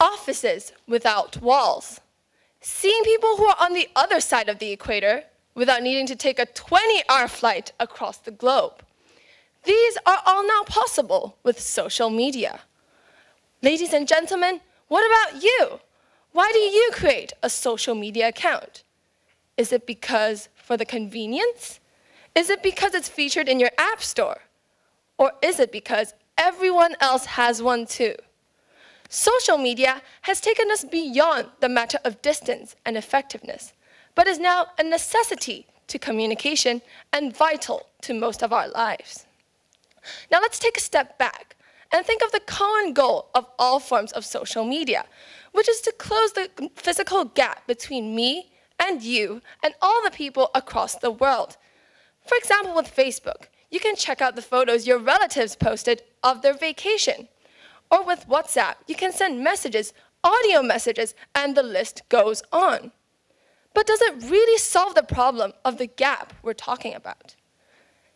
offices without walls, seeing people who are on the other side of the equator without needing to take a 20-hour flight across the globe. These are all now possible with social media. Ladies and gentlemen, what about you? Why do you create a social media account? Is it because for the convenience? Is it because it's featured in your app store? Or is it because everyone else has one too? Social media has taken us beyond the matter of distance and effectiveness, but is now a necessity to communication and vital to most of our lives. Now let's take a step back and think of the common goal of all forms of social media, which is to close the physical gap between me and you and all the people across the world. For example, with Facebook, you can check out the photos your relatives posted of their vacation. Or with WhatsApp, you can send messages, audio messages, and the list goes on. But does it really solve the problem of the gap we're talking about?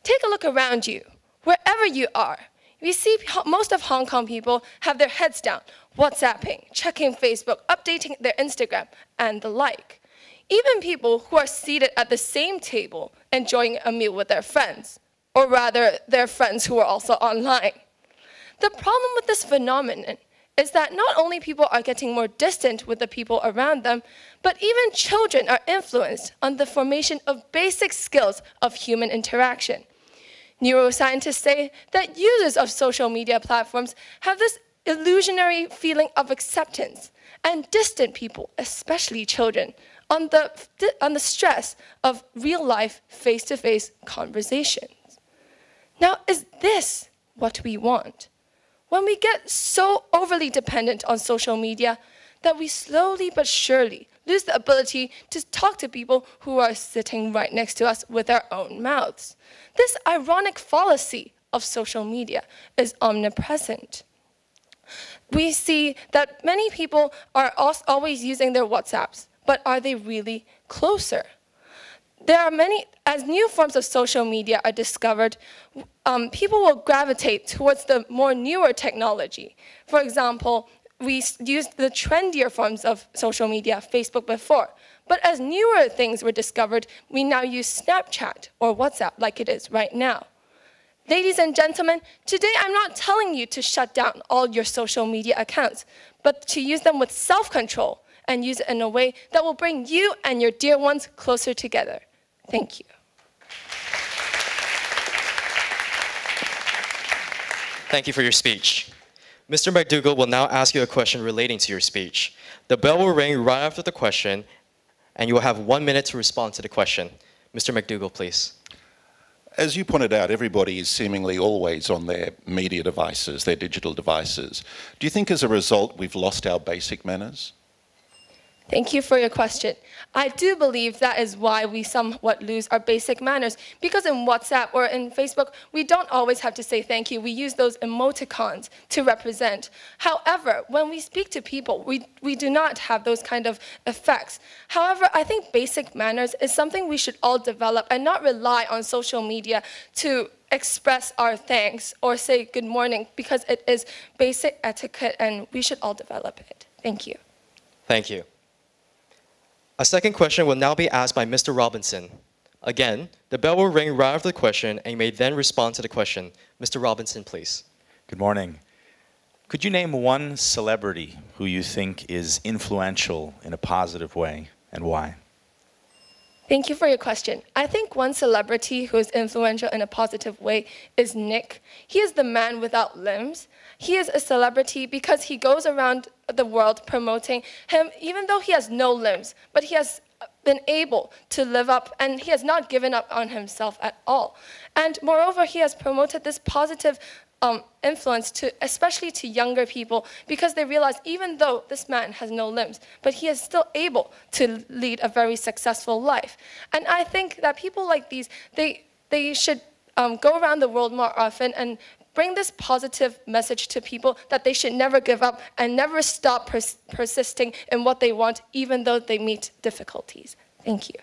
Take a look around you. Wherever you are, we see most of Hong Kong people have their heads down, WhatsApping, checking Facebook, updating their Instagram, and the like. Even people who are seated at the same table enjoying a meal with their friends, or rather, their friends who are also online. The problem with this phenomenon is that not only people are getting more distant with the people around them, but even children are influenced on the formation of basic skills of human interaction. Neuroscientists say that users of social media platforms have this illusionary feeling of acceptance, and distant people, especially children, on the stress of real-life, face-to-face conversations. Now, is this what we want? When we get so overly dependent on social media that we slowly but surely lose the ability to talk to people who are sitting right next to us with our own mouths. This ironic fallacy of social media is omnipresent. We see that many people are always using their WhatsApps, but are they really closer? There are many, as new forms of social media are discovered, people will gravitate towards the more newer technology. For example, we used the trendier forms of social media, Facebook, before. But as newer things were discovered, we now use Snapchat or WhatsApp like it is right now. Ladies and gentlemen, today I'm not telling you to shut down all your social media accounts, but to use them with self-control and use it in a way that will bring you and your dear ones closer together. Thank you. Thank you for your speech. Mr. McDougall will now ask you a question relating to your speech. The bell will ring right after the question, and you will have 1 minute to respond to the question. Mr. McDougall, please. As you pointed out, everybody is seemingly always on their media devices, their digital devices. Do you think as a result we've lost our basic manners? Thank you for your question. I do believe that is why we somewhat lose our basic manners, because in WhatsApp or in Facebook, we don't always have to say thank you. We use those emoticons to represent. However, when we speak to people, we do not have those kind of effects. However, I think basic manners is something we should all develop and not rely on social media to express our thanks or say good morning, because it is basic etiquette and we should all develop it. Thank you. Thank you. A second question will now be asked by Mr. Robinson. Again, the bell will ring right after the question, and you may then respond to the question. Mr. Robinson, please. Good morning. Could you name one celebrity who you think is influential in a positive way, and why? Thank you for your question. I think one celebrity who is influential in a positive way is Nick. He is the man without limbs. He is a celebrity because he goes around the world promoting him, even though he has no limbs, but he has been able to live up, and he has not given up on himself at all. And moreover, he has promoted this positive influence especially to younger people, because they realize even though this man has no limbs, but he is still able to lead a very successful life. And I think that people like these, they should go around the world more often and bring this positive message to people that they should never give up and never stop persisting in what they want, even though they meet difficulties. Thank you.